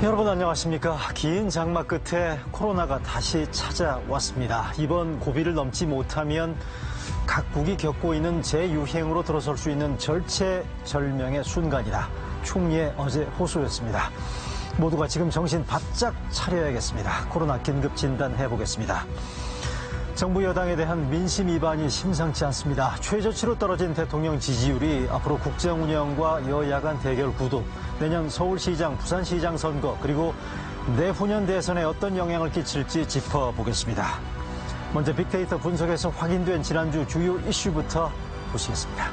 여러분 안녕하십니까. 긴 장마 끝에 코로나가 다시 찾아왔습니다. 이번 고비를 넘지 못하면 각국이 겪고 있는 재유행으로 들어설 수 있는 절체절명의 순간이다. 총리의 어제 호소였습니다. 모두가 지금 정신 바짝 차려야겠습니다. 코로나 긴급 진단해보겠습니다. 정부 여당에 대한 민심 위반이 심상치 않습니다. 최저치로 떨어진 대통령 지지율이 앞으로 국정 운영과 여야 간 대결 구도, 내년 서울시장, 부산시장 선거, 그리고 내후년 대선에 어떤 영향을 끼칠지 짚어보겠습니다. 먼저 빅데이터 분석에서 확인된 지난주 주요 이슈부터 보시겠습니다.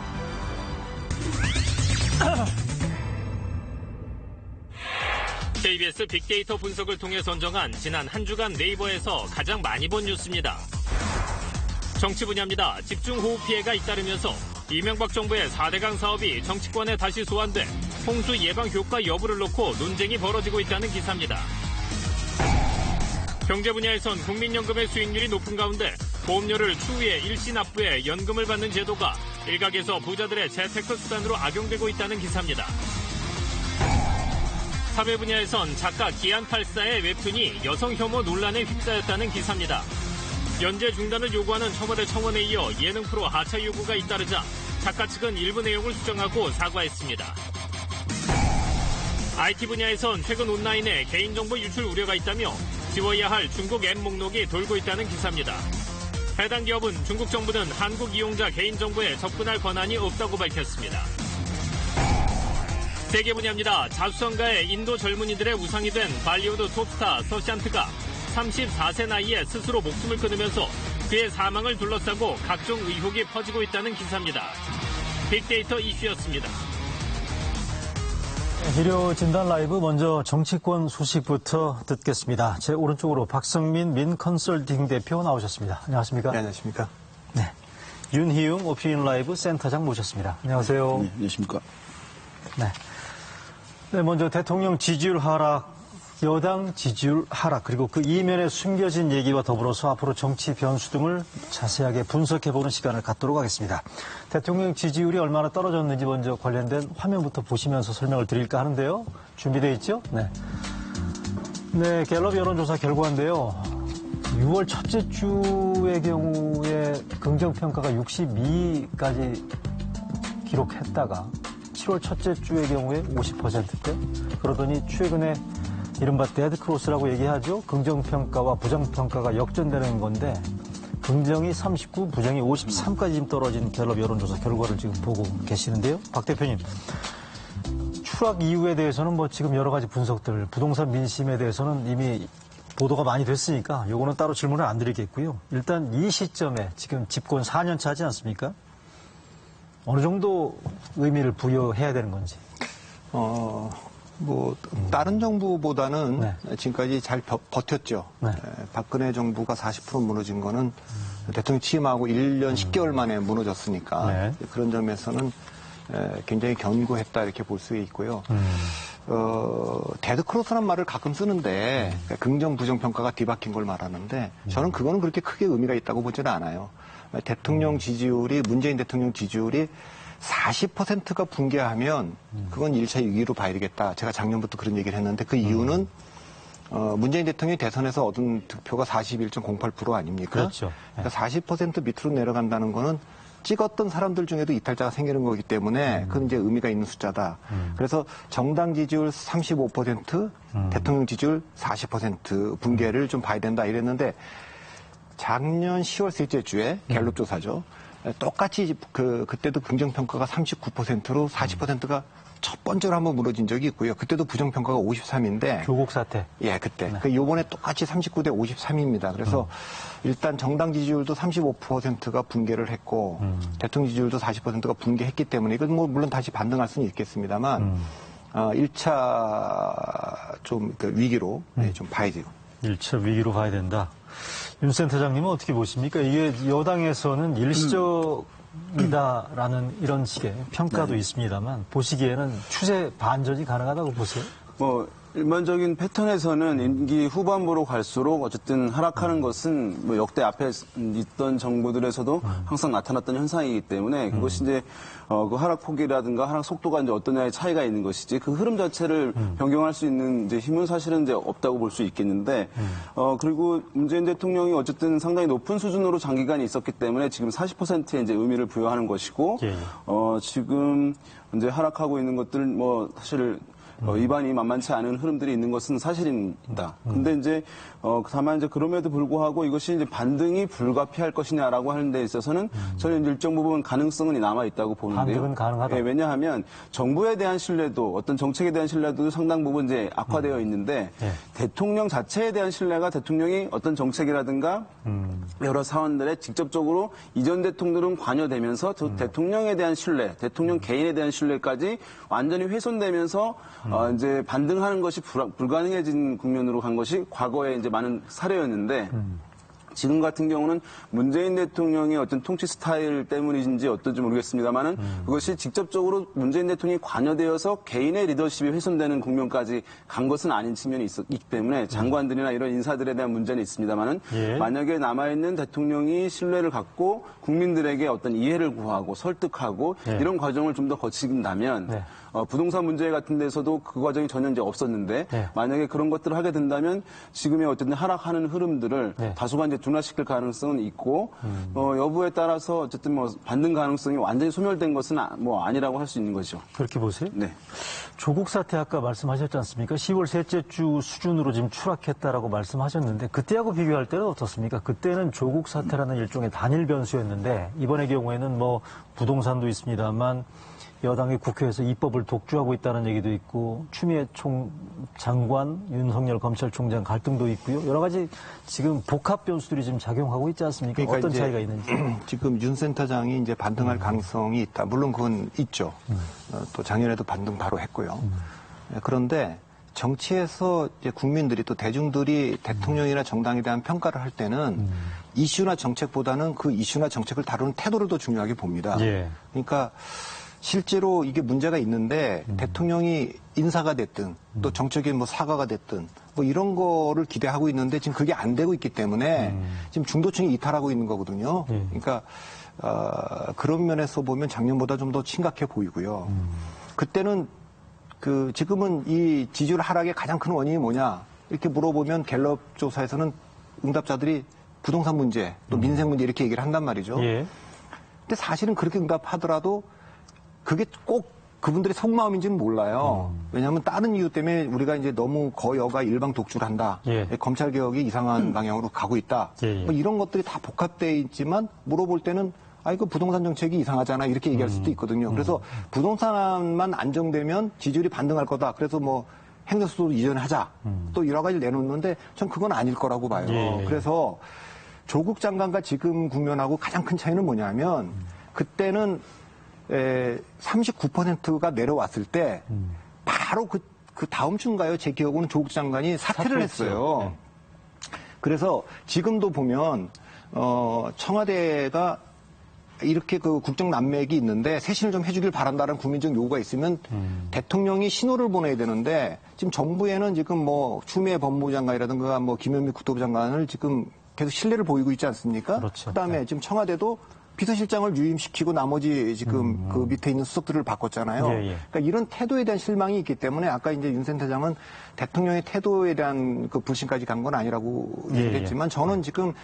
KBS 빅데이터 분석을 통해 선정한 지난 한 주간 네이버에서 가장 많이 본 뉴스입니다. 정치 분야입니다. 집중호우 피해가 잇따르면서 이명박 정부의 4대강 사업이 정치권에 다시 소환돼 홍수 예방 효과 여부를 놓고 논쟁이 벌어지고 있다는 기사입니다. 경제 분야에선 국민연금의 수익률이 높은 가운데 보험료를 추후에 일시 납부해 연금을 받는 제도가 일각에서 부자들의 재테크 수단으로 악용되고 있다는 기사입니다. 사회 분야에선 작가 기안84의 웹툰이 여성 혐오 논란에 휩싸였다는 기사입니다. 연재 중단을 요구하는 청와대 청원에 이어 예능 프로 하차 요구가 잇따르자 작가 측은 일부 내용을 수정하고 사과했습니다. IT 분야에선 최근 온라인에 개인정보 유출 우려가 있다며 지워야 할 중국 앱 목록이 돌고 있다는 기사입니다. 해당 기업은 중국 정부는 한국 이용자 개인정보에 접근할 권한이 없다고 밝혔습니다. 세계 분야입니다. 자수성가의 인도 젊은이들의 우상이 된 발리우드 톱스타 서샨트가 34세 나이에 스스로 목숨을 끊으면서 그의 사망을 둘러싸고 각종 의혹이 퍼지고 있다는 기사입니다. 빅데이터 이슈였습니다. 일요 진단 라이브 먼저 정치권 소식부터 듣겠습니다. 제 오른쪽으로 박성민 민컨설팅 대표 나오셨습니다. 안녕하십니까? 네, 안녕하십니까? 네. 윤희웅 오피니언 라이브 센터장 모셨습니다. 안녕하세요. 네, 안녕하십니까? 네. 네, 먼저 대통령 지지율 하락, 여당 지지율 하락, 그리고 그 이면에 숨겨진 얘기와 더불어서 앞으로 정치 변수 등을 자세하게 분석해보는 시간을 갖도록 하겠습니다. 대통령 지지율이 얼마나 떨어졌는지 먼저 관련된 화면부터 보시면서 설명을 드릴까 하는데요. 준비되어 있죠? 네. 네, 갤럽 여론조사 결과인데요. 6월 첫째 주의 경우에 긍정평가가 62까지 기록했다가 7월 첫째 주의 경우에 50%대, 그러더니 최근에 이른바 데드크로스라고 얘기하죠. 긍정평가와 부정평가가 역전되는 건데 긍정이 39, 부정이 53까지 지금 떨어진 갤럽 여론조사 결과를 지금 보고 계시는데요. 박 대표님, 추락 이유에 대해서는 뭐 지금 여러 가지 분석들, 부동산 민심에 대해서는 이미 보도가 많이 됐으니까 요거는 따로 질문을 안 드리겠고요. 일단 이 시점에 지금 집권 4년 차지 않습니까? 어느 정도 의미를 부여해야 되는 건지. 다른 정부보다는 네. 지금까지 잘 버텼죠. 네. 박근혜 정부가 40% 무너진 거는 대통령 취임하고 1년 10개월 만에 무너졌으니까 네. 그런 점에서는 굉장히 견고했다 이렇게 볼 수 있고요. 데드크로스라는 말을 가끔 쓰는데 긍정, 부정 평가가 뒤바뀐 걸 말하는데 저는 그거는 그렇게 크게 의미가 있다고 보지는 않아요. 대통령 지지율이, 문재인 대통령 지지율이 40%가 붕괴하면 그건 1차 위기로 봐야 되겠다. 제가 작년부터 그런 얘기를 했는데 그 이유는 문재인 대통령이 대선에서 얻은 득표가 41.08% 아닙니까? 그렇죠. 네. 그러니까 40% 밑으로 내려간다는 거는 찍었던 사람들 중에도 이탈자가 생기는 거기 때문에 그건 이제 의미가 있는 숫자다. 그래서 정당 지지율 35%, 대통령 지지율 40% 붕괴를 좀 봐야 된다 이랬는데 작년 10월 셋째 주에 갤럽 조사죠. 똑같이 그때도 긍정평가가 39%로 40%가 첫 번째로 한번 무너진 적이 있고요. 그때도 부정평가가 53인데. 조국 사태. 예, 그때. 네. 요번에 똑같이 39대 53입니다. 그래서 일단 정당 지지율도 35%가 붕괴를 했고, 대통령 지지율도 40%가 붕괴했기 때문에, 이건 뭐 물론 다시 반등할 수는 있겠습니다만, 1차 좀 위기로 좀 봐야죠. 1차 위기로 봐야 된다. 윤 센터장님은 어떻게 보십니까? 이게 여당에서는 일시적이다라는 이런 식의 평가도 있습니다만 보시기에는 추세 반전이 가능하다고 보세요? 일반적인 패턴에서는 임기 후반부로 갈수록 어쨌든 하락하는 것은 뭐 역대 앞에 있던 정부들에서도 항상 나타났던 현상이기 때문에 그것이 이제 그 하락폭이라든가 하락 속도가 이제 어떠냐의 차이가 있는 것이지 그 흐름 자체를 변경할 수 있는 이제 힘은 사실은 이제 없다고 볼 수 있겠는데 그리고 문재인 대통령이 어쨌든 상당히 높은 수준으로 장기간 있었기 때문에 지금 40%의 이제 의미를 부여하는 것이고 지금 이제 하락하고 있는 것들 뭐 사실 입안이 만만치 않은 흐름들이 있는 것은 사실입니다. 근데 이제 다만 이제 그럼에도 불구하고 이것이 이제 반등이 불가피할 것이냐라고 하는 데 있어서는 저는 이제 일정 부분 가능성은 남아 있다고 보는데요. 반등은 가능하다. 예, 왜냐하면 정부에 대한 신뢰도 어떤 정책에 대한 신뢰도 상당 부분 이제 악화되어 있는데 대통령 자체에 대한 신뢰가 대통령이 어떤 정책이라든가 여러 사안들에 직접적으로 이전 대통령은 관여되면서 대통령에 대한 신뢰, 대통령 개인에 대한 신뢰까지 완전히 훼손되면서 이제 반등하는 것이 불가능해진 국면으로 간 것이 과거에 이제 많은 사례였는데 지금 같은 경우는 문재인 대통령의 어떤 통치 스타일 때문인지 어떤지 모르겠습니다만은 그것이 직접적으로 문재인 대통령이 관여되어서 개인의 리더십이 훼손되는 국면까지 간 것은 아닌 측면이 있기 때문에 장관들이나 이런 인사들에 대한 문제는 있습니다만은 만약에 남아있는 대통령이 신뢰를 갖고 국민들에게 어떤 이해를 구하고 설득하고 이런 과정을 좀 더 거친다면 부동산 문제 같은 데서도 그 과정이 전혀 이제 없었는데 만약에 그런 것들을 하게 된다면 지금의 어쨌든 하락하는 흐름들을 다소가 이제 둔화시킬 가능성은 있고 여부에 따라서 어쨌든 뭐 반등 가능성이 완전히 소멸된 것은 뭐 아니라고 할 수 있는 거죠. 그렇게 보세요? 네. 조국 사태 아까 말씀하셨지 않습니까? 10월 셋째 주 수준으로 지금 추락했다라고 말씀하셨는데 그때하고 비교할 때는 어떻습니까? 그때는 조국 사태라는 일종의 단일 변수였는데 이번의 경우에는 뭐 부동산도 있습니다만 여당이 국회에서 입법을 독주하고 있다는 얘기도 있고 추미애 장관, 윤석열 검찰총장 갈등도 있고요. 여러 가지 지금 복합 변수들이 지금 작용하고 있지 않습니까? 그러니까 어떤 차이가 있는지. 지금 윤 센터장이 이제 반등할 가능성이 있다. 물론 그건 있죠. 또 작년에도 반등 바로 했고요. 그런데 정치에서 이제 국민들이 또 대중들이 대통령이나 정당에 대한 평가를 할 때는 이슈나 정책보다는 그 이슈나 정책을 다루는 태도를 더 중요하게 봅니다. 그러니까 실제로 이게 문제가 있는데 대통령이 인사가 됐든 또 정적인 뭐 사과가 됐든 뭐 이런 거를 기대하고 있는데 지금 그게 안 되고 있기 때문에 지금 중도층이 이탈하고 있는 거거든요. 그러니까 그런 면에서 보면 작년보다 좀 더 심각해 보이고요. 그때는 지금은 이 지지율 하락의 가장 큰 원인이 뭐냐 이렇게 물어보면 갤럽 조사에서는 응답자들이 부동산 문제 또 민생 문제 이렇게 얘기를 한단 말이죠. 근데 사실은 그렇게 응답하더라도 그게 꼭 그분들의 속마음인지는 몰라요. 왜냐하면 다른 이유 때문에 우리가 이제 너무 거여가 일방 독주를 한다. 검찰 개혁이 이상한 방향으로 가고 있다. 뭐 이런 것들이 다 복합되어 있지만 물어볼 때는 이거 부동산 정책이 이상하잖아 이렇게 얘기할 수도 있거든요. 그래서 부동산만 안정되면 지지율이 반등할 거다. 그래서 뭐 행정수도 이전하자. 또 여러 가지를 내놓는데 전 그건 아닐 거라고 봐요. 그래서 조국 장관과 지금 국면하고 가장 큰 차이는 뭐냐면 그때는 39%가 내려왔을 때 바로 그 다음 주인가요? 제 기억으로는 조국 장관이 사퇴를 했어요. 그래서 지금도 보면 청와대가 이렇게 그 국정 난맥이 있는데 쇄신을 좀 해주길 바란다는 국민적 요구가 있으면 대통령이 신호를 보내야 되는데 지금 정부에는 지금 뭐 추미애 법무부 장관이라든가 뭐 김현미 국토부 장관을 지금 계속 신뢰를 보이고 있지 않습니까? 그다음에 지금 청와대도 비서실장을 유임시키고 나머지 지금 그 밑에 있는 수석들을 바꿨잖아요. 그러니까 이런 태도에 대한 실망이 있기 때문에 아까 이제 윤 센터장은 대통령의 태도에 대한 그 불신까지 간 건 아니라고 얘기했지만 저는 지금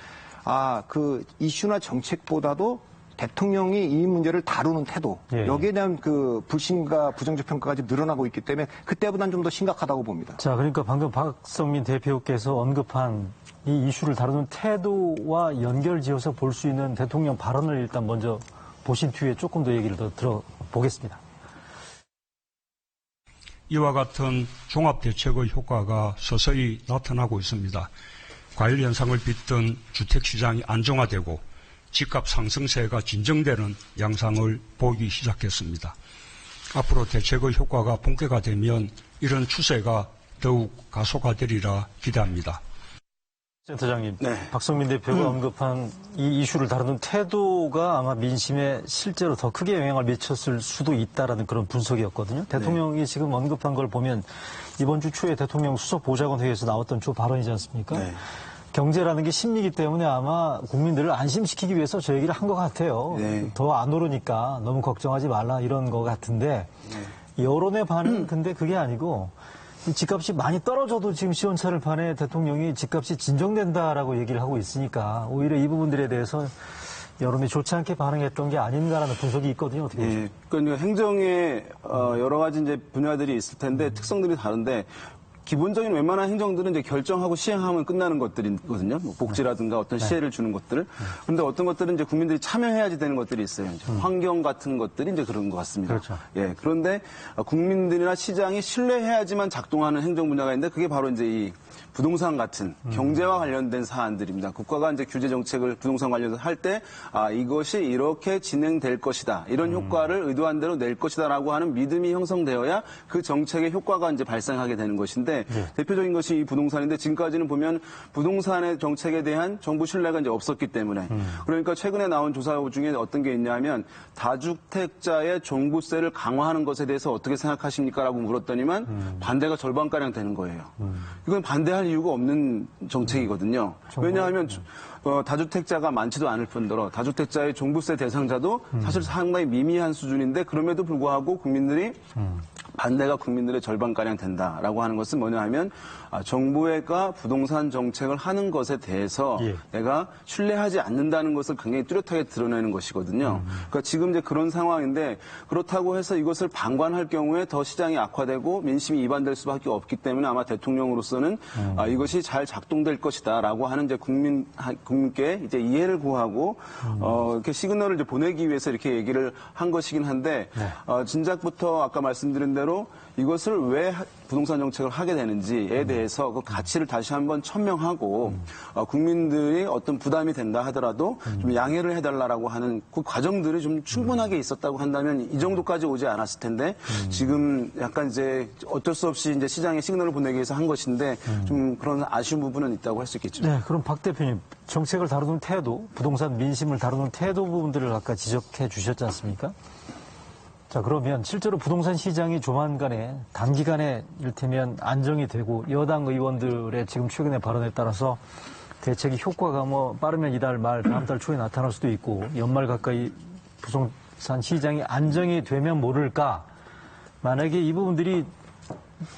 그 이슈나 정책보다도 대통령이 이 문제를 다루는 태도 여기에 대한 그 불신과 부정적 평가가 지금 늘어나고 있기 때문에 그때보다는 좀 더 심각하다고 봅니다. 자, 그러니까 방금 박성민 대표께서 언급한 이 이슈를 다루는 태도와 연결지어서 볼 수 있는 대통령 발언을 일단 먼저 보신 뒤에 조금 더 얘기를 더 들어보겠습니다. 이와 같은 종합대책의 효과가 서서히 나타나고 있습니다. 과열 현상을 빚던 주택시장이 안정화되고 집값 상승세가 진정되는 양상을 보이기 시작했습니다. 앞으로 대책의 효과가 본격화되면 이런 추세가 더욱 가속화되리라 기대합니다. 센터장님, 네. 박성민 대표가 언급한 이 이슈를 다루는 태도가 아마 민심에 실제로 더 크게 영향을 미쳤을 수도 있다라는 그런 분석이었거든요. 대통령이 지금 언급한 걸 보면 이번 주 초에 대통령 수석보좌관 회의에서 나왔던 주 발언이지 않습니까? 네. 경제라는 게 심리이기 때문에 아마 국민들을 안심시키기 위해서 저 얘기를 한 것 같아요. 네. 더 안 오르니까 너무 걱정하지 말라 이런 것 같은데 여론의 반응은 근데 그게 아니고 이 집값이 많이 떨어져도 지금 시원찮을 판에 대통령이 집값이 진정된다라고 얘기를 하고 있으니까 오히려 이 부분들에 대해서 여론이 좋지 않게 반응했던 게 아닌가라는 분석이 있거든요. 어떻게 보세요? 예, 그러니까 행정에 여러 가지 이제 분야들이 있을 텐데 특성들이 다른데 기본적인 웬만한 행정들은 이제 결정하고 시행하면 끝나는 것들이거든요. 뭐 복지라든가 어떤 시혜를 주는 것들을. 그런데 어떤 것들은 이제 국민들이 참여해야지 되는 것들이 있어요. 이제 환경 같은 것들이 이제 그런 것 같습니다. 그렇죠. 예, 그런데 국민들이나 시장이 신뢰해야지만 작동하는 행정 분야가 있는데 그게 바로 이제 이 부동산 같은 경제와 관련된 사안들입니다. 국가가 이제 규제 정책을 부동산 관련해서 할 때 이것이 이렇게 진행될 것이다. 이런 효과를 의도한 대로 낼 것이다라고 하는 믿음이 형성되어야 그 정책의 효과가 이제 발생하게 되는 것인데 대표적인 것이 이 부동산인데 지금까지는 보면 부동산의 정책에 대한 정부 신뢰가 이제 없었기 때문에 그러니까 최근에 나온 조사 중에 어떤 게 있냐면 다주택자의 종부세를 강화하는 것에 대해서 어떻게 생각하십니까라고 물었더니만 반대가 절반가량 되는 거예요. 이건 반대할 이유가 없는 정책이거든요. 왜냐하면 다주택자가 많지도 않을 뿐더러 다주택자의 종부세 대상자도 사실 상당히 미미한 수준인데 그럼에도 불구하고 국민들이 반대가 국민들의 절반가량 된다라고 하는 것은 뭐냐 하면 정부가 부동산 정책을 하는 것에 대해서 내가 신뢰하지 않는다는 것을 굉장히 뚜렷하게 드러내는 것이거든요. 그러니까 지금 이제 그런 상황인데 그렇다고 해서 이것을 방관할 경우에 더 시장이 악화되고 민심이 이반될 수밖에 없기 때문에 아마 대통령으로서는 이것이 잘 작동될 것이다라고 하는 이제 국민께 이제 이해를 구하고 이렇게 시그널을 이제 보내기 위해서 이렇게 얘기를 한 것이긴 한데 진작부터 아까 말씀드린 대로 이것을 왜 부동산 정책을 하게 되는지에 대해서 그 가치를 다시 한번 천명하고 국민들이 어떤 부담이 된다 하더라도 좀 양해를 해달라고 하는 그 과정들이 좀 충분하게 있었다고 한다면 이 정도까지 오지 않았을 텐데 지금 약간 이제 어쩔 수 없이 이제 시장에 시그널을 보내기 위해서 한 것인데 좀 그런 아쉬운 부분은 있다고 할 수 있겠죠. 네, 그럼 박 대표님 정책을 다루는 태도, 부동산 민심을 다루는 태도 부분들을 아까 지적해 주셨지 않습니까? 자, 그러면 실제로 부동산 시장이 조만간에 단기간에 이를테면 안정이 되고 여당 의원들의 지금 최근의 발언에 따라서 대책의 효과가 뭐 빠르면 이달 말 다음 달 초에 나타날 수도 있고 연말 가까이 부동산 시장이 안정이 되면 모를까. 만약에 이 부분들이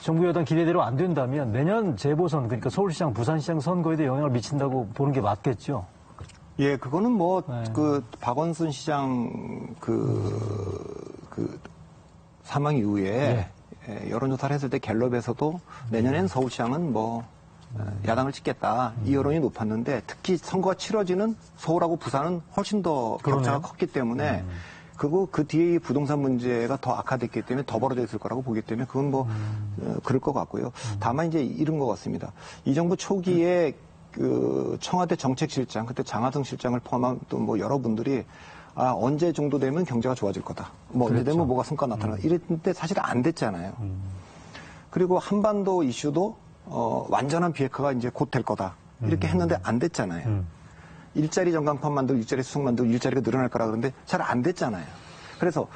정부 여당 기대대로 안 된다면 내년 재보선 그러니까 서울시장, 부산시장 선거에도 영향을 미친다고 보는 게 맞겠죠. 예, 그거는 뭐, 박원순 시장 사망 이후에 여론조사를 했을 때 갤럽에서도 내년엔 서울시장은 뭐, 야당을 찍겠다. 이 여론이 높았는데 특히 선거가 치러지는 서울하고 부산은 훨씬 더 격차가 컸기 때문에 그 뒤에 이 부동산 문제가 더 악화됐기 때문에 더 벌어져 있을 거라고 보기 때문에 그건 뭐, 그럴 것 같고요. 다만 이제 이런 것 같습니다. 이 정부 초기에 그 청와대 정책실장, 그때 장하성 실장을 포함한 또 뭐 여러분들이 언제 정도 되면 경제가 좋아질 거다. 뭐 언제 되면 뭐가 성과 나타나. 이랬는데 사실 안 됐잖아요. 그리고 한반도 이슈도 완전한 비핵화가 이제 곧 될 거다. 이렇게 했는데 안 됐잖아요. 일자리 전광판 만들고 일자리 수송 만들고 일자리가 늘어날 거라 그러는데 잘 안 됐잖아요. 그래서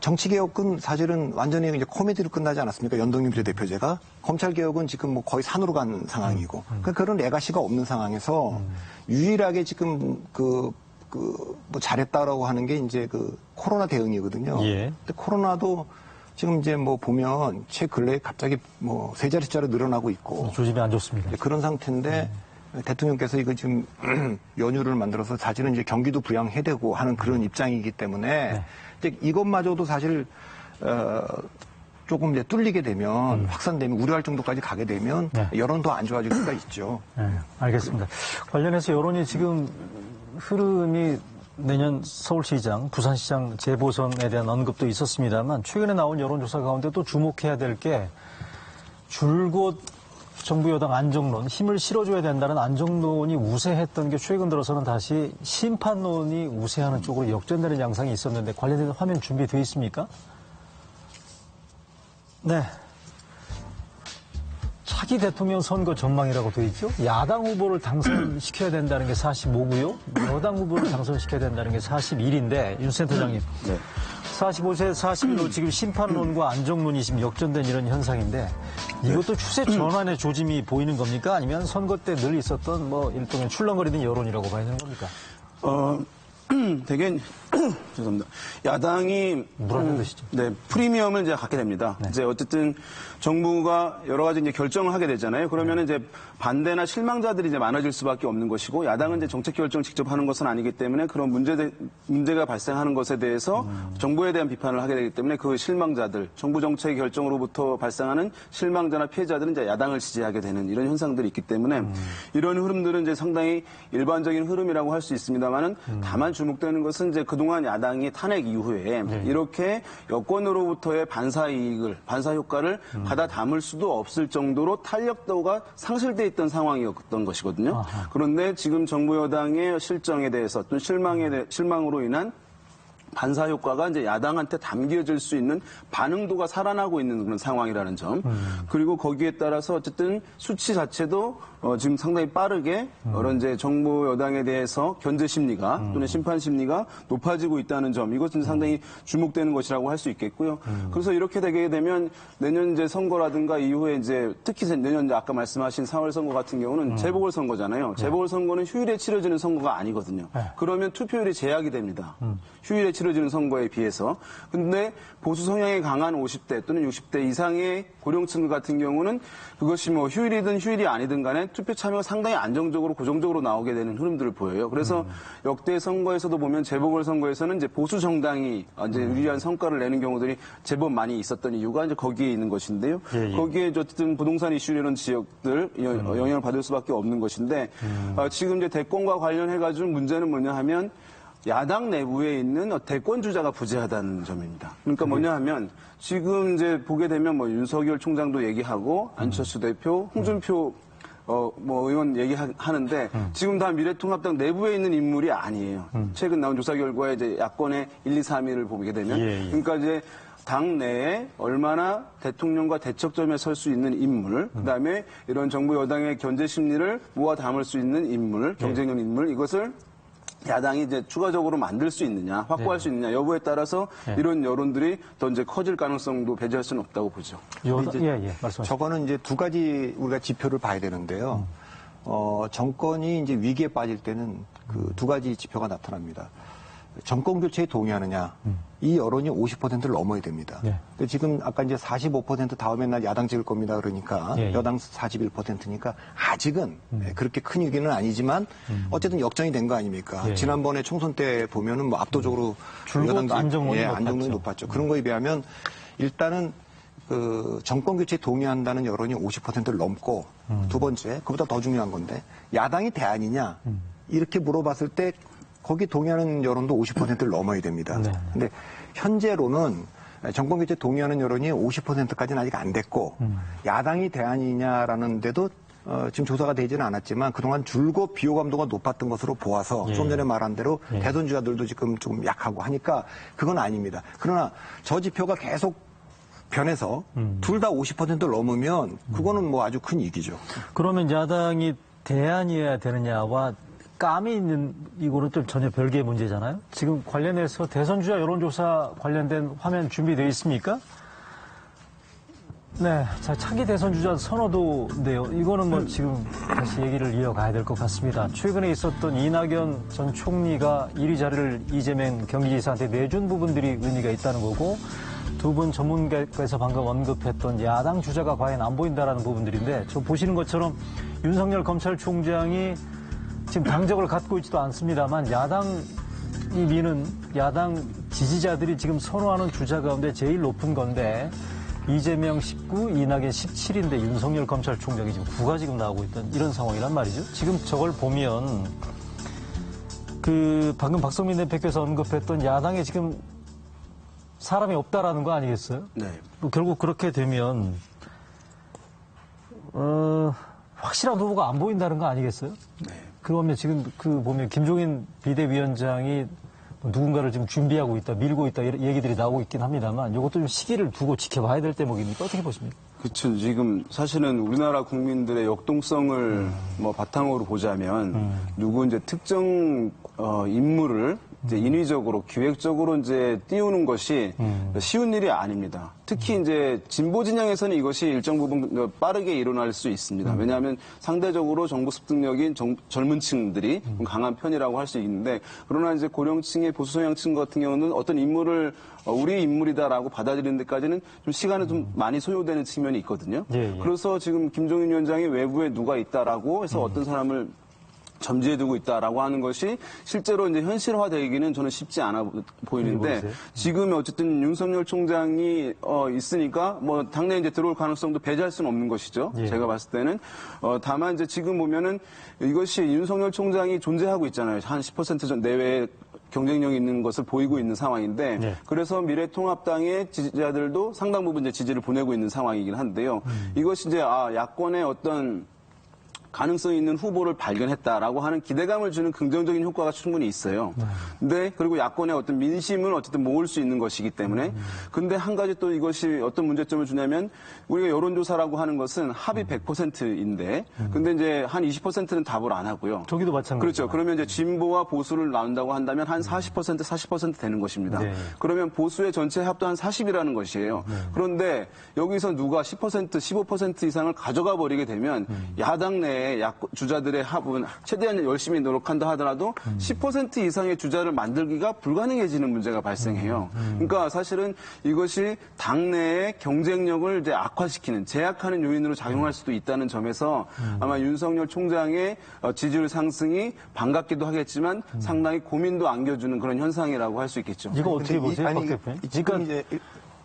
정치개혁은 사실은 완전히 이제 코미디로 끝나지 않았습니까? 연동형 비례대표제가. 검찰개혁은 지금 뭐 거의 산으로 간 상황이고. 그러니까 그런 레가시가 없는 상황에서 유일하게 지금 뭐 잘했다라고 하는 게 이제 그 코로나 대응이거든요. 근데 코로나도 지금 이제 뭐 보면 최근래에 갑자기 뭐 세 자리 숫자로 늘어나고 있고. 조짐이 안 좋습니다. 그런 상태인데 대통령께서 이거 지금 연휴를 만들어서 사실은 이제 경기도 부양해대고 하는 그런 입장이기 때문에 이제 이것마저도 사실 조금 이제 뚫리게 되면 확산되면 우려할 정도까지 가게 되면 여론도 안 좋아질 수가 있죠. 알겠습니다. 관련해서 여론이 지금 흐름이 내년 서울시장, 부산시장 재보선에 대한 언급도 있었습니다만 최근에 나온 여론조사 가운데 또 주목해야 될 게 줄곧 정부 여당 안정론, 힘을 실어줘야 된다는 안정론이 우세했던 게 최근 들어서는 다시 심판론이 우세하는 쪽으로 역전되는 양상이 있었는데 관련된 화면 준비되어 있습니까? 네. 차기 대통령 선거 전망이라고 돼 있죠. 야당 후보를 당선시켜야 된다는 게 45고요. 여당 후보를 당선시켜야 된다는 게 41인데 윤 센터장님. 네. 45세 41로 지금 심판론과 안정론이 지금 역전된 이런 현상인데 이것도 추세 전환의 조짐이 보이는 겁니까? 아니면 선거 때 늘 있었던 뭐 일종의 출렁거리는 여론이라고 봐야 되는 겁니까? 되게 죄송합니다. 야당이 물어내 드시죠. 네, 프리미엄을 이제 갖게 됩니다. 네. 이제 어쨌든 정부가 여러 가지 이제 결정을 하게 되잖아요. 그러면은 이제 반대나 실망자들이 이제 많아질 수밖에 없는 것이고 야당은 이제 정책 결정을 직접 하는 것은 아니기 때문에 그런 문제가 발생하는 것에 대해서 정부에 대한 비판을 하게 되기 때문에 그 실망자들, 정부 정책 결정으로부터 발생하는 실망자나 피해자들은 이제 야당을 지지하게 되는 이런 현상들이 있기 때문에 이런 흐름들은 이제 상당히 일반적인 흐름이라고 할 수 있습니다만은 다만 주목되는 것은 이제 그동안 야당이 탄핵 이후에 이렇게 여권으로부터의 반사 이익을, 반사 효과를 받아 담을 수도 없을 정도로 탄력도가 상실돼 있던 상황이었던 것이거든요. 아하. 그런데 지금 정부 여당의 실정에 대해서 또 실망으로 인한 반사 효과가 이제 야당한테 담겨질 수 있는 반응도가 살아나고 있는 그런 상황이라는 점. 그리고 거기에 따라서 어쨌든 수치 자체도 지금 상당히 빠르게 그런 이제 정부 여당에 대해서 견제 심리가 또는 심판 심리가 높아지고 있다는 점. 이것은 상당히 주목되는 것이라고 할 수 있겠고요. 그래서 이렇게 되게 되면 내년 이제 선거라든가 이후에 이제 특히 내년 이제 아까 말씀하신 4월 선거 같은 경우는 재보궐선거잖아요. 재보궐선거는 휴일에 치러지는 선거가 아니거든요. 그러면 투표율이 제약이 됩니다. 휴일에 치러지는 선거에 비해서. 근데 보수 성향이 강한 50대 또는 60대 이상의 고령층 같은 경우는 그것이 뭐 휴일이든 휴일이 아니든 간에 투표 참여가 상당히 안정적으로 고정적으로 나오게 되는 흐름들을 보여요. 그래서 역대 선거에서도 보면 재보궐선거에서는 이제 보수 정당이 이제 유리한 성과를 내는 경우들이 제법 많이 있었던 이유가 이제 거기에 있는 것인데요. 거기에 어쨌든 부동산 이슈라는 지역들 영향을 받을 수밖에 없는 것인데 지금 이제 대권과 관련해가지고 문제는 뭐냐 하면 야당 내부에 있는 대권 주자가 부재하다는 점입니다. 그러니까 뭐냐 하면 지금 이제 보게 되면 뭐 윤석열 총장도 얘기하고 안철수 대표, 홍준표 뭐 의원 얘기하는데 지금 다 미래통합당 내부에 있는 인물이 아니에요. 최근 나온 조사 결과에 이제 야권의 1, 2, 3위를 보게 되면 그러니까 이제 당 내에 얼마나 대통령과 대척점에 설 수 있는 인물, 그다음에 이런 정부 여당의 견제 심리를 모아 담을 수 있는 인물, 경쟁력 인물 이것을 야당이 이제 추가적으로 만들 수 있느냐, 확보할 수 있느냐 여부에 따라서 이런 여론들이 더 이제 커질 가능성도 배제할 수는 없다고 보죠. 말씀하시죠. 저거는 이제 두 가지 우리가 지표를 봐야 되는데요. 정권이 이제 위기에 빠질 때는 그 두 가지 지표가 나타납니다. 정권 교체에 동의하느냐, 이 여론이 50%를 넘어야 됩니다. 근데 지금 아까 이제 45% 다음에 날 야당 찍을 겁니다. 그러니까 여당 41%니까 아직은 그렇게 큰 위기는 아니지만 어쨌든 역전이 된 거 아닙니까? 지난번에 총선 때 보면은 뭐 압도적으로 여당도 안정론이 높았죠. 그런 거에 비하면 일단은 그 정권 교체에 동의한다는 여론이 50%를 넘고 두 번째, 그보다 더 중요한 건데 야당이 대안이냐 이렇게 물어봤을 때 거기 동의하는 여론도 50%를 넘어야 됩니다. 근데 현재로는 정권 교체 동의하는 여론이 50%까지는 아직 안 됐고 야당이 대안이냐라는 데도 지금 조사가 되지는 않았지만 그동안 줄곧 비호감도가 높았던 것으로 보아서 좀 전에 말한 대로 대선 주자들도 지금 좀 약하고 하니까 그건 아닙니다. 그러나 저 지표가 계속 변해서 둘 다 50%를 넘으면 그거는 뭐 아주 큰 이기죠. 그러면 야당이 대안이어야 되느냐와 감이 있는 이거는 좀 전혀 별개의 문제잖아요. 지금 관련해서 대선 주자 여론조사 관련된 화면 준비되어 있습니까? 네, 자 차기 대선 주자 선호도인데요. 이거는 뭐 지금 다시 얘기를 이어가야 될 것 같습니다. 최근에 있었던 이낙연 전 총리가 1위 자리를 이재명 경기지사한테 내준 부분들이 의미가 있다는 거고 두 분 전문가께서 방금 언급했던 야당 주자가 과연 안 보인다라는 부분들인데 저 보시는 것처럼 윤석열 검찰총장이 지금 당적을 갖고 있지도 않습니다만 야당이 미는 야당 지지자들이 지금 선호하는 주자 가운데 제일 높은 건데 이재명 19, 이낙연 17인데 윤석열 검찰총장이 지금 9가 지금 나오고 있던 이런 상황이란 말이죠. 지금 저걸 보면 그 방금 박성민 대표께서 언급했던 야당에 지금 사람이 없다라는 거 아니겠어요? 네. 결국 그렇게 되면 확실한 후보가 안 보인다는 거 아니겠어요? 네. 그러면 지금 보면 김종인 비대위원장이 누군가를 지금 준비하고 있다, 밀고 있다 이런 얘기들이 나오고 있긴 합니다만 이것도 좀 시기를 두고 지켜봐야 될 대목입니까? 어떻게 보십니까? 그렇죠. 지금 사실은 우리나라 국민들의 역동성을 뭐 바탕으로 보자면 누구 이제 특정 인물을 이제 인위적으로 기획적으로 이제 띄우는 것이 쉬운 일이 아닙니다. 특히 이제 진보 진영에서는 이것이 일정 부분 빠르게 일어날 수 있습니다. 왜냐하면 상대적으로 정보 습득력인 젊은 층들이 강한 편이라고 할 수 있는데, 그러나 이제 고령층의 보수 성향층 같은 경우는 어떤 인물을 우리 인물이다라고 받아들이는 데까지는 좀 시간이 좀 많이 소요되는 측면이 있거든요. 예. 그래서 지금 김종인 위원장이 외부에 누가 있다라고 해서 어떤 사람을 점지해두고 있다라고 하는 것이 실제로 이제 현실화되기는 저는 쉽지 않아 보이는데, 지금 어쨌든 윤석열 총장이 있으니까 뭐 당내 이제 들어올 가능성도 배제할 수는 없는 것이죠. 예. 제가 봤을 때는 다만 이제 지금 보면은 이것이 윤석열 총장이 존재하고 있잖아요. 한 10% 내외의 경쟁력이 있는 것을 보이고 있는 상황인데, 네. 그래서 미래통합당의 지지자들도 상당 부분 이제 지지를 보내고 있는 상황이긴 한데요. 이것이 이제 야권의 어떤 가능성 있는 후보를 발견했다라고 하는 기대감을 주는 긍정적인 효과가 충분히 있어요. 근데 그리고 야권의 어떤 민심을 어쨌든 모을 수 있는 것이기 때문에. 근데 한 가지 또 이것이 어떤 문제점을 주냐면, 우리가 여론조사라고 하는 것은 합의 100%인데 근데 이제 한 20%는 답을 안 하고요. 저기도 마찬가지죠. 그렇죠. 그러면 이제 진보와 보수를 나눈다고 한다면 한 40%, 40% 되는 것입니다. 네. 그러면 보수의 전체 합도 한 40이라는 것이에요. 그런데 여기서 누가 10%, 15% 이상을 가져가 버리게 되면 야당 내에 주자들의 합은 최대한 열심히 노력한다 하더라도 10% 이상의 주자를 만들기가 불가능해지는 문제가 발생해요. 그러니까 사실은 이것이 당내의 경쟁력을 이제 악화시키는, 제약하는 요인으로 작용할 수도 있다는 점에서 아마 윤석열 총장의 지지율 상승이 반갑기도 하겠지만 상당히 고민도 안겨주는 그런 현상이라고 할 수 있겠죠. 이거 어떻게 보세요, 박 아니, 대표님? 지금 그러니까 이제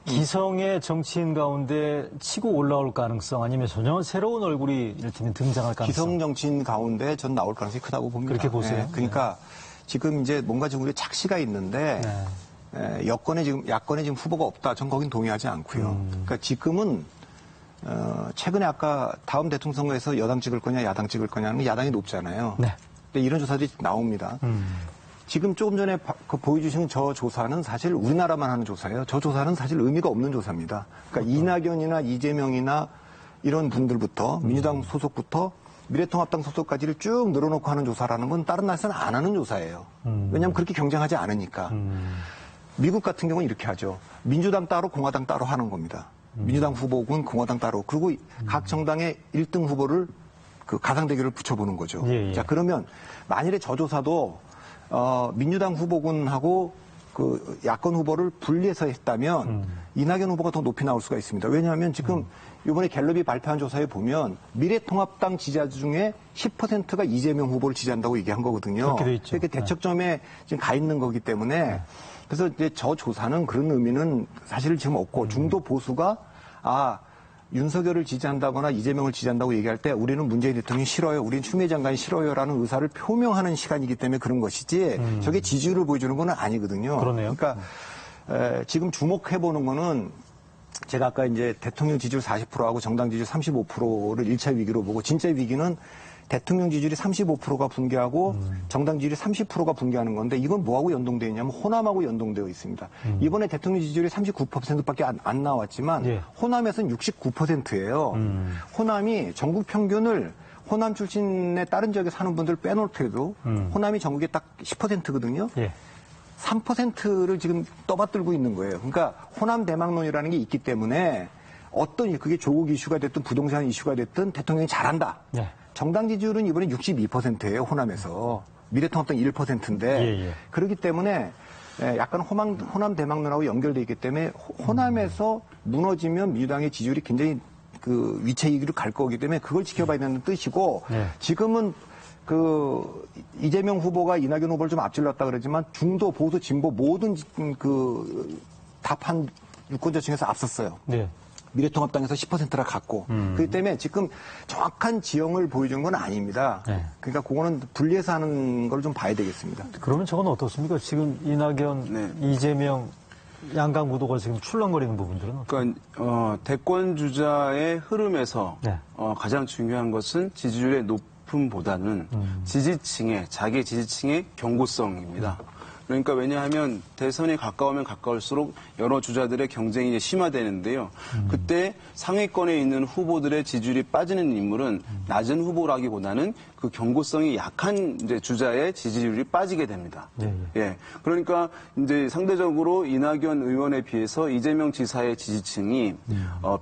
기성의 정치인 가운데 치고 올라올 가능성, 아니면 전혀 새로운 얼굴이 이를테면 등장할 가능성. 기성 정치인 가운데 전 나올 가능성이 크다고 봅니다. 그렇게 보세요? 그러니까 지금 이제 뭔가 좀 우리 착시가 있는데 야권에 지금 후보가 없다. 전 거긴 동의하지 않고요. 그러니까 지금은 최근에 아까 다음 대통령 선거에서 여당 찍을 거냐 야당 찍을 거냐는 야당이 높잖아요. 네. 근데 이런 조사들이 나옵니다. 지금 조금 전에 보여주신 저 조사는 사실 우리나라만 하는 조사예요. 저 조사는 사실 의미가 없는 조사입니다. 그러니까 이낙연이나 이재명이나 이런 분들부터 민주당 소속부터 미래통합당 소속까지를 쭉 늘어놓고 하는 조사라는 건 다른 나라에서는 안 하는 조사예요. 왜냐하면 그렇게 경쟁하지 않으니까. 미국 같은 경우는 이렇게 하죠. 민주당 따로 공화당 따로 하는 겁니다. 민주당 후보군 공화당 따로. 그리고 각 정당의 1등 후보를 그 가상대결을 붙여보는 거죠. 예. 자, 그러면 만일에 저 조사도 민주당 후보군하고 그 야권 후보를 분리해서 했다면 이낙연 후보가 더 높이 나올 수가 있습니다. 왜냐하면 지금 이번에 갤럽이 발표한 조사에 보면 미래통합당 지지자 중에 10%가 이재명 후보를 지지한다고 얘기한 거거든요. 그렇게 돼 있죠. 이렇게 대척점에 지금 가 있는 거기 때문에 그래서 이제 저 조사는 그런 의미는 사실 지금 없고 중도 보수가 윤석열을 지지한다거나 이재명을 지지한다고 얘기할 때 우리는 문재인 대통령이 싫어요. 우리는 추미애 장관이 싫어요라는 의사를 표명하는 시간이기 때문에 그런 것이지 저게 지지율을 보여주는 건 아니거든요. 그러네요. 그러니까 지금 주목해보는 거는 제가 아까 이제 대통령 지지율 40%하고 정당 지지율 35%를 1차 위기로 보고 진짜 위기는 대통령 지지율이 35%가 붕괴하고 정당 지지율이 30%가 붕괴하는 건데 이건 뭐하고 연동되어 있냐면 호남하고 연동되어 있습니다. 이번에 대통령 지지율이 39%밖에 안 나왔지만 예. 호남에서는 69%예요. 호남이 전국 평균을 호남 출신의 다른 지역에 사는 분들 빼놓을 때도 호남이 전국에 딱 10%거든요. 예. 3%를 지금 떠받들고 있는 거예요. 그러니까 호남 대망론이라는 게 있기 때문에 어떤 그게 조국 이슈가 됐든 부동산 이슈가 됐든 대통령이 잘한다. 예. 정당 지지율은 이번에 62%예요. 호남에서. 미래통합당 1%인데 예. 그렇기 때문에 약간 호남 대망론하고 연결되어 있기 때문에 호남에서 무너지면 민주당의 지지율이 굉장히 그 위태위기로 갈 거기 때문에 그걸 지켜봐야 되는 뜻이고 지금은 그 이재명 후보가 이낙연 후보를 좀 앞질렀다 그러지만 중도 보수 진보 모든 그 답한 유권자 중에서 앞섰어요. 네. 미래통합당에서 10%라 갔고 그렇기 때문에 지금 정확한 지형을 보여주는 건 아닙니다. 네. 그러니까 그거는 분리해서 하는 걸 좀 봐야 되겠습니다. 그러면 저건 어떻습니까? 지금 이낙연, 이재명 양강 구도가 지금 출렁거리는 부분들은 그러니까 대권 주자의 흐름에서 가장 중요한 것은 지지율의 높음보다는 자기 지지층의 경고성입니다. 그러니까 왜냐하면 대선에 가까우면 가까울수록 여러 주자들의 경쟁이 이제 심화되는데요. 그때 상위권에 있는 후보들의 지지율이 빠지는 인물은 낮은 후보라기보다는 그 경고성이 약한 이제 주자의 지지율이 빠지게 됩니다. 예. 그러니까 이제 상대적으로 이낙연 의원에 비해서 이재명 지사의 지지층이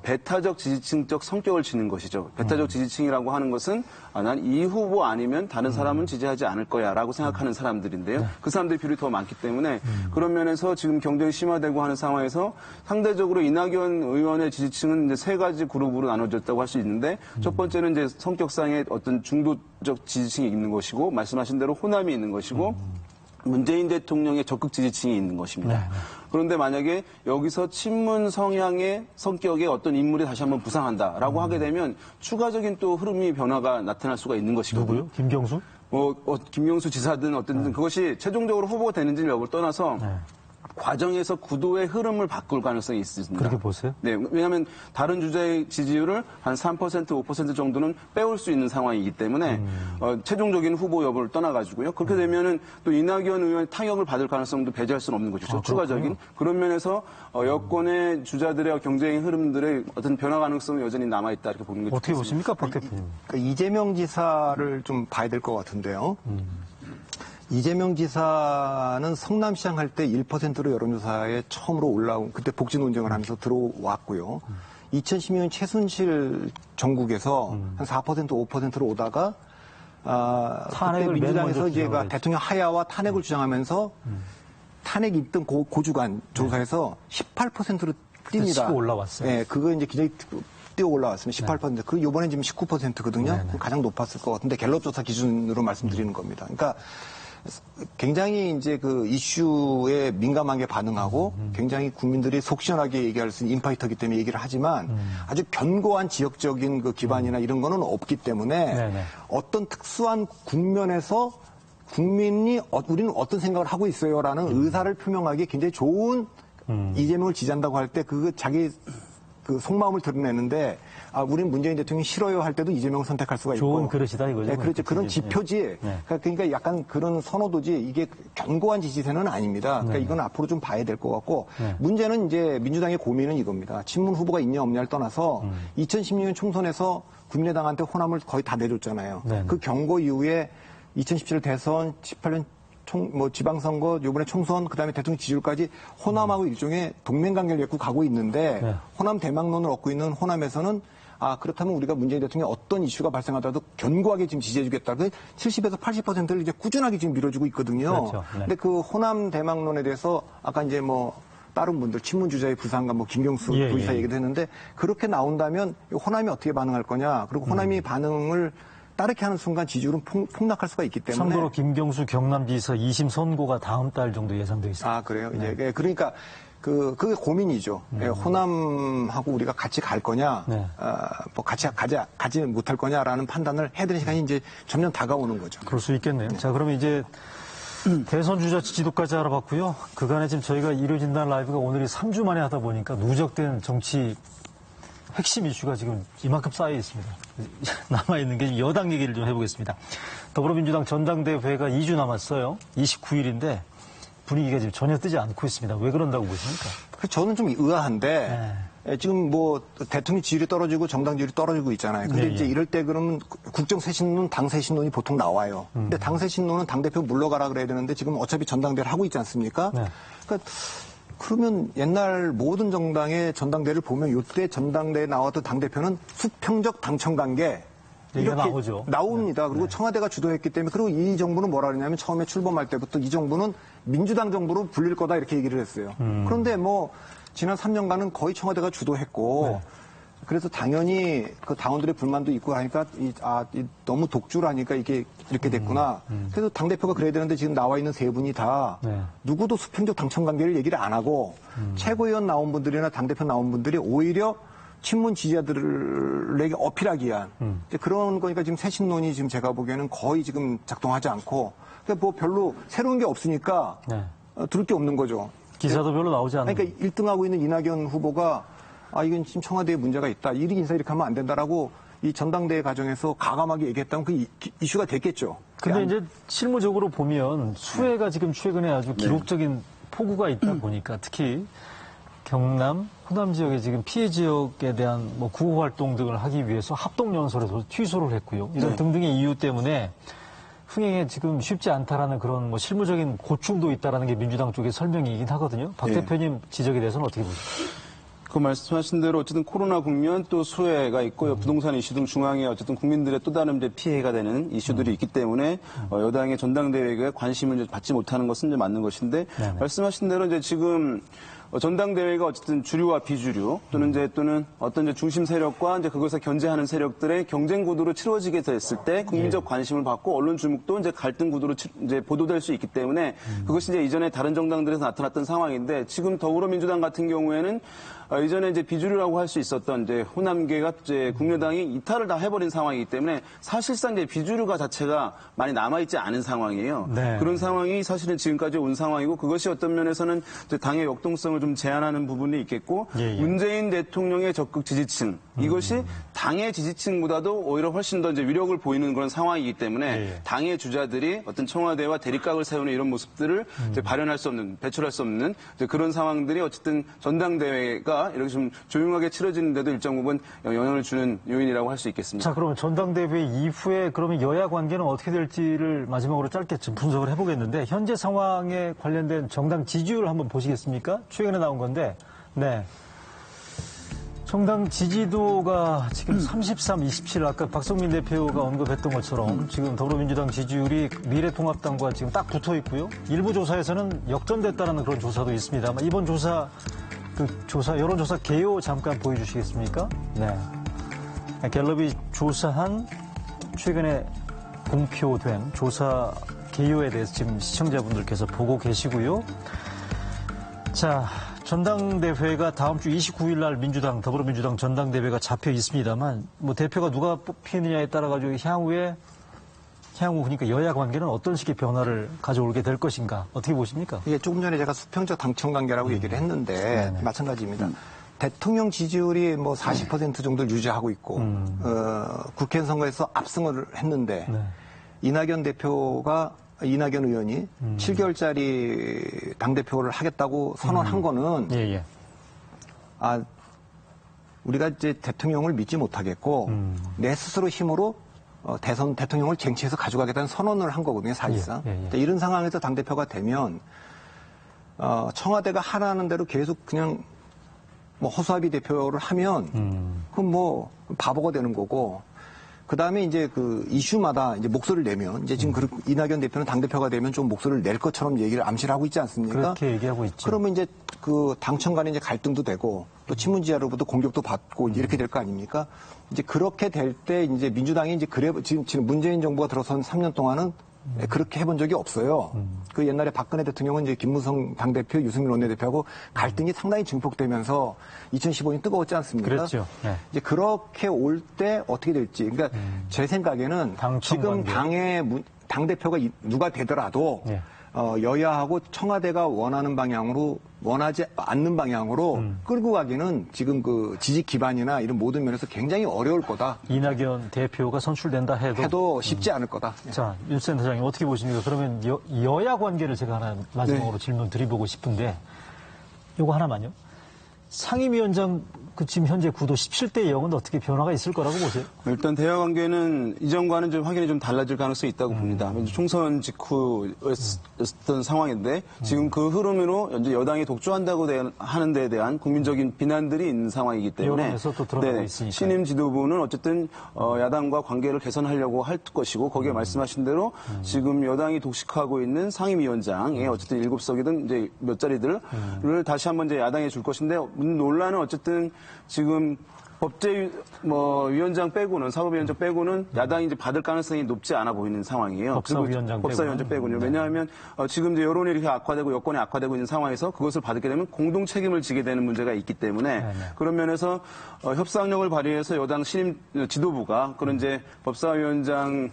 배타적 지지층적 성격을 지닌 것이죠. 배타적 지지층이라고 하는 것은 난 이 후보 아니면 다른 사람은 지지하지 않을 거야라고 생각하는 사람들인데요. 그 사람들의 비율이 더 많기 때문에 그런 면에서 지금 경쟁이 심화되고 하는 상황에서 상대적으로 이낙연 의원의 지지층은 이제 세 가지 그룹으로 나눠졌다고 할 수 있는데 첫 번째는 이제 성격상의 어떤 중도적 지지층이 있는 것이고 말씀하신 대로 호남이 있는 것이고 문재인 대통령의 적극 지지층이 있는 것입니다. 그런데 만약에 여기서 친문 성향의 성격의 어떤 인물이 다시 한번 부상한다라고 하게 되면 추가적인 또 흐름이 변화가 나타날 수가 있는 것이거든요. 누구요? 김경수? 김경수 지사든 어떤 그것이 최종적으로 후보가 되는지 여부를 떠나서 과정에서 구도의 흐름을 바꿀 가능성이 있습니다. 그렇게 보세요? 네, 왜냐하면 다른 주자의 지지율을 한 3%, 5% 정도는 빼올 수 있는 상황이기 때문에 최종적인 후보 여부를 떠나가지고요. 그렇게 되면은 또 이낙연 의원의 타격을 받을 가능성도 배제할 수는 없는 거죠. 추가적인 그런 면에서 여권의 주자들의 경쟁의 흐름들의 어떤 변화 가능성은 여전히 남아 있다 이렇게 보는 게 어떻게 좋겠습니다. 보십니까, 박 대표님? 그러니까 이재명 지사를 좀 봐야 될 것 같은데요. 이재명 지사는 성남시장 할 때 1%로 여론조사에 처음으로 올라온 그때 복지 논쟁을 하면서 들어왔고요. 2016년 최순실 정국에서 한 4%, 5%로 오다가 그때 민주당에서 이제 대통령 하야와 탄핵을 주장하면서 탄핵 입던 고주간 조사에서 18%로 뜁니다. 치고 올라왔어요. 네, 그거 이제 굉장히 뛰어 올라왔습니다. 18%. 그 이번에 지금 19%거든요. 가장 높았을 것 같은데 갤럽 조사 기준으로 말씀드리는 겁니다. 그러니까 굉장히 이제 그 이슈에 민감하게 반응하고 굉장히 국민들이 속 시원하게 얘기할 수 있는 인파이터기 때문에 얘기를 하지만 아주 견고한 지역적인 그 기반이나 이런 거는 없기 때문에 어떤 특수한 국면에서 국민이 우리는 어떤 생각을 하고 있어요라는 의사를 표명하기에 굉장히 좋은 이재명을 지지한다고 할 때 그 자기 그 속마음을 드러내는데 우리는 문재인 대통령이 싫어요 할 때도 이재명을 선택할 수가 있고 좋은 그릇이다 이거죠. 네, 그렇죠. 그런 지표지. 그러니까 약간 그런 선호도지 이게 견고한 지지세는 아닙니다. 그러니까 이건 앞으로 좀 봐야 될 것 같고 문제는 이제 민주당의 고민은 이겁니다. 친문 후보가 있냐 없냐를 떠나서 2016년 총선에서 국민의당한테 호남을 거의 다 내줬잖아요. 그 경고 이후에 2017 대선, 18년 지방선거, 요번에 총선, 그 다음에 대통령 지지율까지 호남하고 일종의 동맹관계를 맺고 가고 있는데 호남 대망론을 얻고 있는 호남에서는 그렇다면 우리가 문재인 대통령이 어떤 이슈가 발생하더라도 견고하게 지금 지지해주겠다. 70에서 80%를 이제 꾸준하게 지금 밀어주고 있거든요. 그렇죠. 근데 그 호남 대망론에 대해서 아까 이제 다른 분들, 친문주자의 부상가, 김경수 부의사 얘기도 했는데 그렇게 나온다면 호남이 어떻게 반응할 거냐. 그리고 호남이 반응을 따르게 하는 순간 지지율은 폭락할 수가 있기 때문에. 참고로 김경수 경남지사 2심 선고가 다음 달 정도 예상돼 있습니다. 그래요? 이제 그러니까 그게 고민이죠. 호남하고 우리가 같이 갈 거냐, 가지 못할 거냐라는 판단을 해야 되는 시간이 이제 점점 다가오는 거죠. 그럴 수 있겠네요. 자, 그러면 이제 대선 주자 지지도까지 알아봤고요. 그간에 지금 저희가 이루어진다는 라이브가 오늘이 3주 만에 하다 보니까 누적된 정치 핵심 이슈가 지금 이만큼 쌓여 있습니다. 남아있는 게 여당 얘기를 좀 해보겠습니다. 더불어민주당 전당대회가 2주 남았어요. 29일인데 분위기가 지금 전혀 뜨지 않고 있습니다. 왜 그런다고 보십니까? 저는 좀 의아한데 지금 대통령 지지율이 떨어지고 정당 지지율이 떨어지고 있잖아요. 근데 이제 이럴 때 그러면 국정 쇄신론, 당 쇄신론이 보통 나와요. 근데 당 쇄신론은 당대표 물러가라 그래야 되는데 지금 어차피 전당대회를 하고 있지 않습니까? 그러니까 그러면 옛날 모든 정당의 전당대회를 보면 이때 전당대회에 나왔던 당대표는 수평적 당청 관계 이렇게 나옵니다. 그리고 청와대가 주도했기 때문에 그리고 이 정부는 뭐라 그러냐면 처음에 출범할 때부터 이 정부는 민주당 정부로 불릴 거다 이렇게 얘기를 했어요. 그런데 지난 3년간은 거의 청와대가 주도했고 그래서 당연히 그 당원들의 불만도 있고 하니까 너무 독주라니까 이게 이렇게 됐구나. 그래서 당대표가 그래야 되는데 지금 나와 있는 세 분이 다 누구도 수평적 당청 관계를 얘기를 안 하고 최고위원 나온 분들이나 당대표 나온 분들이 오히려 친문 지지자들에게 어필하기 위한 그런 거니까 지금 쇄신론이 지금 제가 보기에는 거의 지금 작동하지 않고 그러니까 별로 새로운 게 없으니까 들을 게 없는 거죠. 기사도 별로 나오지 않는. 그러니까 1등하고 있는 이낙연 후보가 이건 지금 청와대에 문제가 있다. 이리 인사 이렇게 하면 안 된다라고 이 전당대회 과정에서 가감하게 얘기했다면 그 이슈가 됐겠죠. 근데 이제 실무적으로 보면 수해가 지금 최근에 아주 기록적인 폭우가 있다 보니까 특히 경남, 호남 지역의 지금 피해 지역에 대한 뭐 구호 활동 등을 하기 위해서 합동연설에서 취소를 했고요. 이런 등등의 이유 때문에 흥행에 지금 쉽지 않다라는 그런 뭐 실무적인 고충도 있다라는 게 민주당 쪽의 설명이긴 하거든요. 박 대표님 지적에 대해서는 어떻게 보십니까? 그 말씀하신 대로 어쨌든 코로나 국면 또 수해가 있고 부동산 이슈 등 중앙에 어쨌든 국민들의 또 다른 이제 피해가 되는 이슈들이 있기 때문에 여당의 전당대회에 관심을 이제 받지 못하는 것은 이제 맞는 것인데 말씀하신 대로 이제 지금 전당대회가 어쨌든 주류와 비주류 또는 어떤 이제 중심 세력과 이제 그것을 견제하는 세력들의 경쟁 구도로 치러지게 됐을 때 국민적 관심을 받고 언론 주목도 이제 갈등 구도로 이제 보도될 수 있기 때문에 그것이 이제 이전에 다른 정당들에서 나타났던 상황인데 지금 더불어민주당 같은 경우에는 이전에 이제 비주류라고 할 수 있었던 이제 호남계가 이제 국민의당이 이탈을 다 해버린 상황이기 때문에 사실상 이제 비주류가 자체가 많이 남아있지 않은 상황이에요. 네. 그런 상황이 사실은 지금까지 온 상황이고 그것이 어떤 면에서는 이제 당의 역동성을 좀 제한하는 부분이 있겠고 문재인 대통령의 적극 지지층 이것이 당의 지지층보다도 오히려 훨씬 더 이제 위력을 보이는 그런 상황이기 때문에 당의 주자들이 어떤 청와대와 대립각을 세우는 이런 모습들을 이제 발현할 수 없는 배출할 수 없는 이제 그런 상황들이 어쨌든 전당대회가 이렇게 좀 조용하게 치러지는데도 일정 부분 영향을 주는 요인이라고 할 수 있겠습니다. 자, 그러면 전당대회 이후에 그러면 여야 관계는 어떻게 될지를 마지막으로 짧게 좀 분석을 해보겠는데 현재 상황에 관련된 정당 지지율 한번 보시겠습니까? 최근에 나온 건데, 네. 정당 지지도가 지금 33, 27, 아까 박성민 대표가 언급했던 것처럼 지금 더불어민주당 지지율이 미래통합당과 지금 딱 붙어 있고요. 일부 조사에서는 역전됐다는 그런 조사도 있습니다. 이번 조사, 여론조사 개요 잠깐 보여주시겠습니까? 네. 갤럽이 조사한 최근에 공표된 조사 개요에 대해서 지금 시청자분들께서 보고 계시고요. 자, 전당대회가 다음 주 29일 날 더불어민주당 전당대회가 잡혀 있습니다만, 뭐 대표가 누가 뽑히느냐에 따라가지고 향후 그러니까 여야 관계는 어떤 식의 변화를 가져오게 될 것인가, 어떻게 보십니까? 이게 조금 전에 제가 수평적 당청 관계라고 얘기를 했는데, 마찬가지입니다. 대통령 지지율이 뭐 40% 정도를 유지하고 있고, 국회 선거에서 압승을 했는데, 이낙연 의원이 7개월짜리 당대표를 하겠다고 선언한 거는, 우리가 이제 대통령을 믿지 못하겠고, 내 스스로 힘으로 대통령을 쟁취해서 가져가겠다는 선언을 한 거거든요, 사실상. 이런 상황에서 당대표가 되면, 청와대가 하라는 대로 계속 그냥 뭐 허수아비 대표를 하면, 그럼 뭐 바보가 되는 거고, 그 다음에 이제 그 이슈마다 이제 목소리를 내면, 이제 지금 이낙연 대표는 당대표가 되면 좀 목소리를 낼 것처럼 얘기를 암시를 하고 있지 않습니까? 그렇게 얘기하고 있죠. 그러면 이제 그 당청 간에 이제 갈등도 되고, 또 친문지하로부터 공격도 받고 이렇게 될 거 아닙니까? 이제 그렇게 될 때 이제 민주당이 이제 지금 문재인 정부가 들어선 3년 동안은 그렇게 해본 적이 없어요. 그 옛날에 박근혜 대통령은 이제 김무성 당대표, 유승민 원내대표하고 갈등이 상당히 증폭되면서 2015년 뜨거웠지 않습니까? 그랬죠. 네. 이제 그렇게 올 때 어떻게 될지. 그러니까 제 생각에는 지금 당대표가 누가 되더라도 여야하고 청와대가 원하지 않는 방향으로 끌고 가기는 지금 그 지지 기반이나 이런 모든 면에서 굉장히 어려울 거다. 이낙연 대표가 선출된다 해도 쉽지 않을 거다. 자, 윤 센터장님 어떻게 보십니까? 그러면 여야 관계를 제가 하나 마지막으로 질문 드려보고 싶은데 요거 하나만요. 상임위원장 지금 현재 구도 17대 0은 어떻게 변화가 있을 거라고 보세요? 일단 대화 관계는 이전과는 좀 확연히 좀 달라질 가능성이 있다고 봅니다. 총선 직후였던 상황인데 지금 그 흐름으로 현재 여당이 독주한다고 하는 데에 대한 국민적인 비난들이 있는 상황이기 때문에 여론에서 또 들어가고 있으니까. 신임 지도부는 어쨌든 야당과 관계를 개선하려고 할 것이고 거기에 말씀하신 대로 지금 여당이 독식하고 있는 상임위원장의 어쨌든 7석이든 이제 몇 자리들을 다시 한번 이제 야당에 줄 것인데 논란은 어쨌든 지금 위원장 빼고는 사법위원장 빼고는 야당이 이제 받을 가능성이 높지 않아 보이는 상황이에요. 법사위원장 빼고는. 왜냐하면 지금 이제 여론이 이렇게 악화되고 여건이 악화되고 있는 상황에서 그것을 받게 되면 공동 책임을 지게 되는 문제가 있기 때문에 그런 면에서 협상력을 발휘해서 여당 신임 지도부가 그런 이제 법사위원장을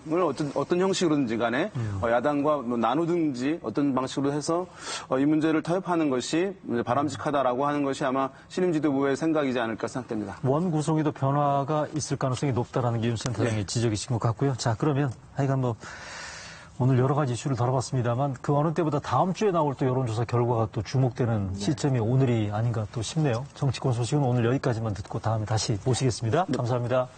어떤 형식으로든지 간에 야당과 나누든지 어떤 방식으로 해서 이 문제를 타협하는 것이 바람직하다라고 하는 것이 아마 신임 지도부의 생각이지 않을까 생각됩니다. 구성에도 변화가 있을 가능성이 높다라는 게 윤 센터장의 지적이신 것 같고요. 자, 그러면 하여간 오늘 여러 가지 이슈를 다뤄봤습니다만 그 어느 때보다 다음 주에 나올 또 여론조사 결과가 또 주목되는 시점이 오늘이 아닌가 또 싶네요. 정치권 소식은 오늘 여기까지만 듣고 다음에 다시 모시겠습니다. 감사합니다.